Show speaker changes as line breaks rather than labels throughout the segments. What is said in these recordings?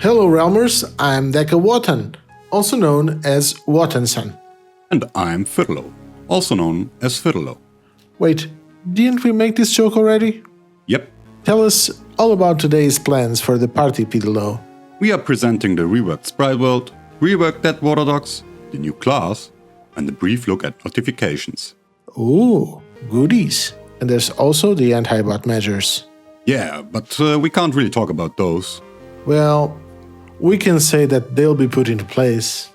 Hello Realmers, I'm Deca Watan, also known as Watan-san.
And I'm Firlo, also known as Firlo.
Wait, didn't we make this joke already?
Yep,
Tell us all about today's plans for the party, Pidelo.
we are presenting the reworked Sprite Road, reworked Dead Water Dogs, the new class, and a brief look at notifications.
Ooh, goodies. And there's also the anti-bot measures.
Yeah, but we can't really talk about those.
Well, we can say that they'll be put into place.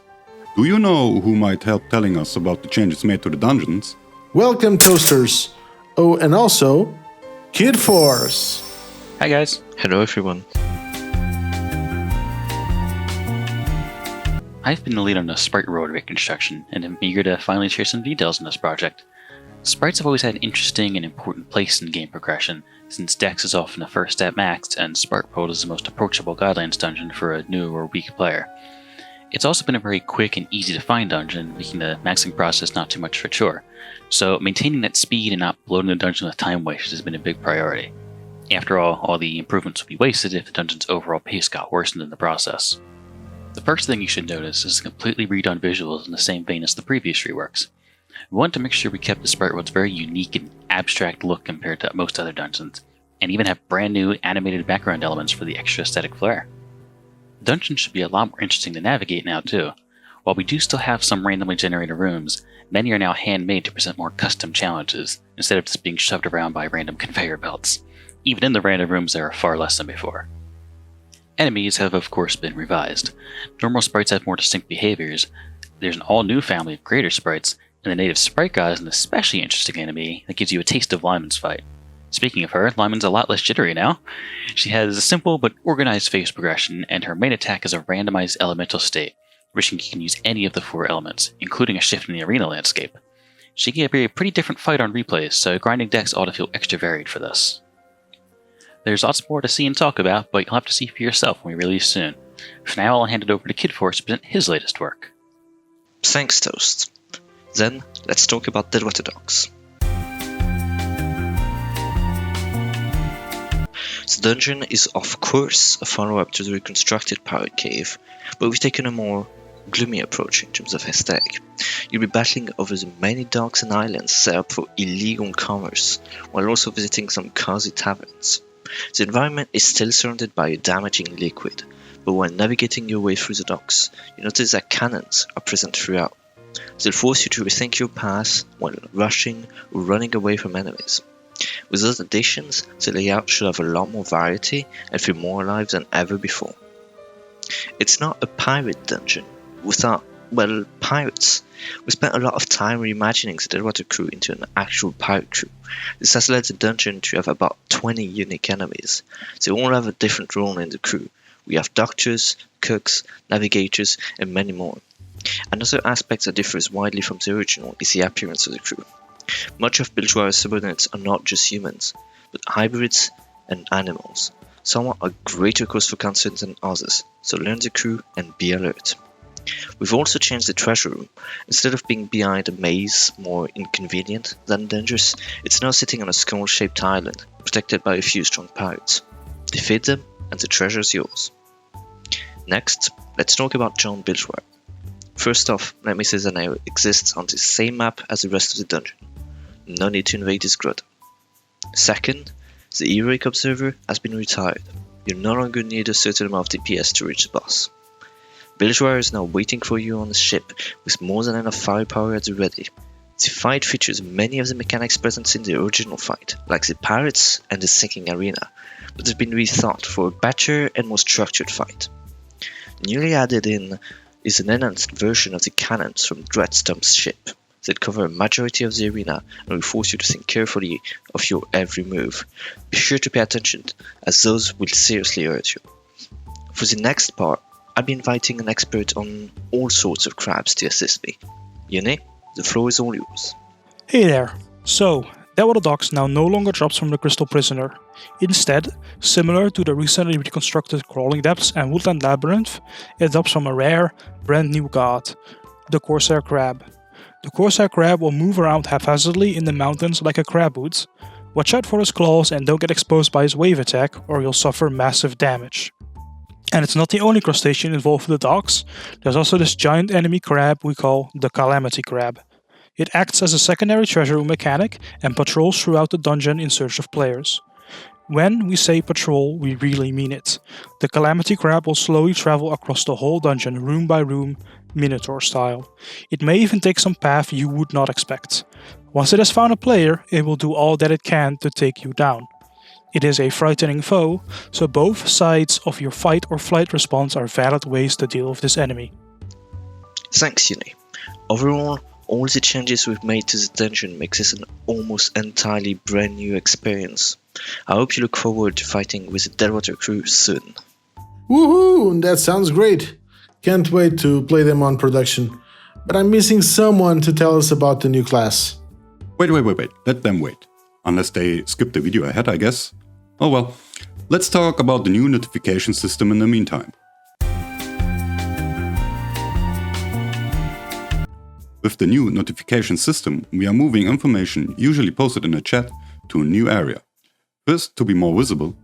Do you know who might help telling us about the changes made to the dungeons?
Welcome, Toasters! Oh, and also, Kid Force!
Hi guys.
Hello everyone.
I've been the lead on the Sprite Road reconstruction, and am eager to finally share some details on this project. Sprites have always had an interesting and important place in game progression, since Dex is often the first step maxed, and Sprite Road is the most approachable Guidelines dungeon for a new or weak player. It's also been a very quick and easy to find dungeon, making the maxing process not too much of a chore, so maintaining that speed and not bloating the dungeon with time wastes has been a big priority. After all the improvements would be wasted if the dungeon's overall pace got worsened in the process. The first thing you should notice is the completely redone visuals in the same vein as the previous reworks. We wanted to make sure we kept the Sprite Road's very unique and abstract look compared to most other dungeons, and even have brand new animated background elements for the extra aesthetic flair. Dungeons should be a lot more interesting to navigate now too. While we do still have some randomly generated rooms, many are now handmade to present more custom challenges, instead of just being shoved around by random conveyor belts. Even in the random rooms there are far less than before. Enemies have of course been revised. Normal sprites have more distinct behaviors. There's an all-new family of greater sprites, and the native sprite god is an especially interesting enemy that gives you a taste of Lyman's fight. Speaking of her, Lyman's a lot less jittery now. She has a simple but organized phase progression, and her main attack is a randomized elemental state, which you can use any of the 4 elements, including a shift in the arena landscape. She can be a pretty different fight on replays, so grinding decks ought to feel extra varied for this. There's lots more to see and talk about, but you'll have to see for yourself when we release soon. For now, I'll hand it over to Kid Force to present his latest work.
Thanks, Toast. Then, let's talk about Dead Water Dogs. The dungeon is of course a follow-up to the reconstructed Pirate Cave, but we've taken a more gloomy approach in terms of aesthetic. You'll be battling over the many docks and islands set up for illegal commerce, while also visiting some cozy taverns. The environment is still surrounded by a damaging liquid, but while navigating your way through the docks, you notice that cannons are present throughout. They'll force you to rethink your path while rushing or running away from enemies. With those additions, the layout should have a lot more variety and feel more alive than ever before. It's not a pirate dungeon without, well, pirates. We spent a lot of time reimagining the Deadwater crew into an actual pirate crew. This has led the dungeon to have about 20 unique enemies. They all have a different role in the crew. We have doctors, cooks, navigators, and many more. Another aspect that differs widely from the original is the appearance of the crew. Much of Bilgeware's subordinates are not just humans, but hybrids and animals. Some are a greater cause for concern than others, so learn the crew and be alert. We've also changed the treasure room. Instead of being behind a maze, more inconvenient than dangerous, it's now sitting on a skull-shaped island, protected by a few strong pirates. Defeat them, and the treasure's yours. Next, let's talk about John Bilgeware. First off, let me say that now exists on the same map as the rest of the dungeon. No need to invade his grotto. Second, the heroic observer has been retired. You no longer need a certain amount of DPS to reach the boss. Bilgeware is now waiting for you on the ship with more than enough firepower at the ready. The fight features many of the mechanics present in the original fight, like the pirates and the sinking arena, but has been rethought for a better and more structured fight. Newly added in is an enhanced version of the cannons from Dreadstump's ship that cover a majority of the arena and will force you to think carefully of your every move. Be sure to pay attention, as those will seriously hurt you. For the next part, I'll be inviting an expert on all sorts of crabs to assist me. Yone, the floor is all yours.
Hey there. So, that water dogs now no longer drops from the Crystal Prisoner. Instead, similar to the recently reconstructed Crawling Depths and Woodland Labyrinth, it drops from a rare, brand new god, the Corsair Crab. The Corsair Crab will move around haphazardly in the mountains like a crab would. Watch out for his claws and don't get exposed by his wave attack or you'll suffer massive damage. And it's not the only crustacean involved with the docks. There's also this giant enemy crab we call the Calamity Crab. It acts as a secondary treasure room mechanic and patrols throughout the dungeon in search of players. When we say patrol, we really mean it. The Calamity Crab will slowly travel across the whole dungeon room by room, Minotaur style. It may even take some path you would not expect. Once it has found a player, it will do all that it can to take you down. It is a frightening foe, so both sides of your fight or flight response are valid ways to deal with this enemy.
Thanks, Yone. Overall, all the changes we've made to the dungeon makes this an almost entirely brand new experience. I hope you look forward to fighting with the Deadwater crew soon.
Woohoo! That sounds great. Can't wait to play them on production. But I'm missing someone to tell us about the new class.
Wait. Let them wait. Unless they skip the video ahead, I guess. Oh well. Let's talk about the new notification system in the meantime. With the new notification system, we are moving information usually posted in a chat to a new area. First, to be more visible,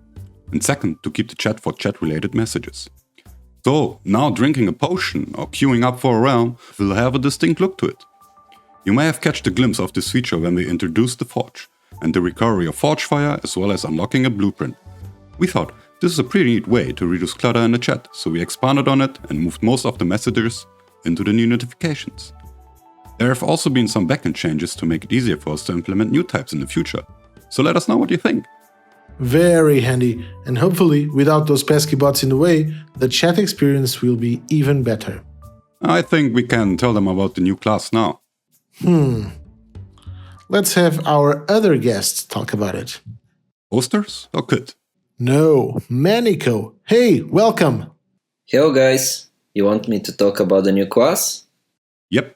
and second, to keep the chat for chat-related messages. So, now drinking a potion or queuing up for a realm will have a distinct look to it. You may have catched a glimpse of this feature when we introduced the Forge, and the recovery of Forge Fire as well as unlocking a blueprint. We thought this is a pretty neat way to reduce clutter in the chat, so we expanded on it and moved most of the messages into the new notifications. There have also been some backend changes to make it easier for us to implement new types in the future, so let us know what you think.
Very handy, and hopefully, without those pesky bots in the way, the chat experience will be even better.
I think we can tell them about the new class now.
Let's have our other guests talk about it.
Posters or Kit?
No, Manico. Hey, welcome.
Hello guys, you want me to talk about the new class?
Yep.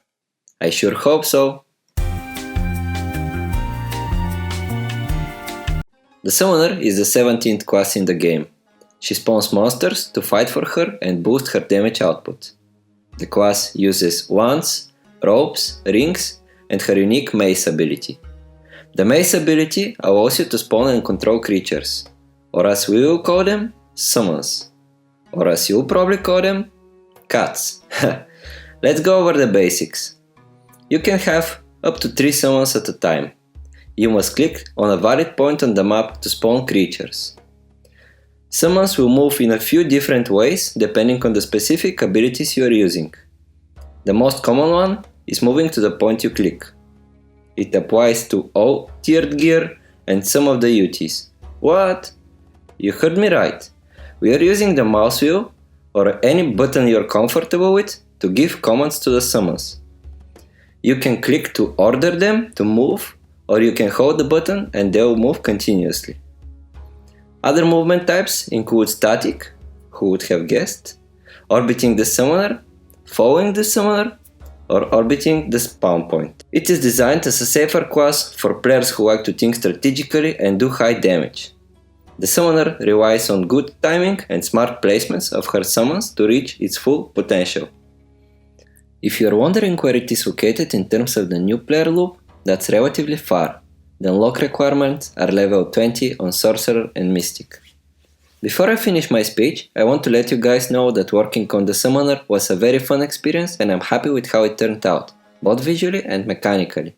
I sure hope so. The Summoner is the 17th class in the game. She spawns monsters to fight for her and boost her damage output. The class uses wands, ropes, rings, and her unique mace ability. The mace ability allows you to spawn and control creatures, or as we will call them, summons, or as you'll probably call them, cats. Let's go over the basics. You can have up to 3 summons at a time. You must click on a valid point on the map to spawn creatures. Summons will move in a few different ways depending on the specific abilities you are using. The most common one is moving to the point you click. It applies to all tiered gear and some of the UTs. What? You heard me right. We are using the mouse wheel or any button you are comfortable with to give commands to the summons. You can click to order them to move, or you can hold the button and they will move continuously. Other movement types include static, who would have guessed, orbiting the summoner, following the summoner, or orbiting the spawn point. It is designed as a safer class for players who like to think strategically and do high damage. The summoner relies on good timing and smart placements of her summons to reach its full potential. If you are wondering where it is located in terms of the new player loop, that's relatively far. The unlock requirements are level 20 on Sorcerer and Mystic. Before I finish my speech, I want to let you guys know that working on the Summoner was a very fun experience and I'm happy with how it turned out, both visually and mechanically.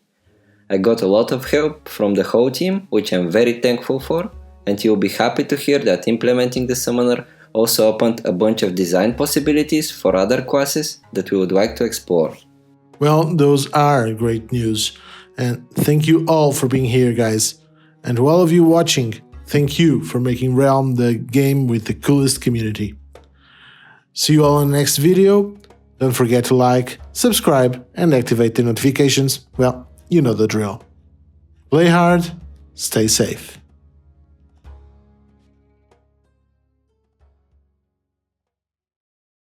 I got a lot of help from the whole team, which I'm very thankful for, and you'll be happy to hear that implementing the Summoner also opened a bunch of design possibilities for other classes that we would like to explore.
Well, those are great news. And thank you all for being here, guys. And to all of you watching, thank you for making Realm the game with the coolest community. See you all in the next video. Don't forget to like, subscribe, and activate the notifications. Well, you know the drill. Play hard, stay safe.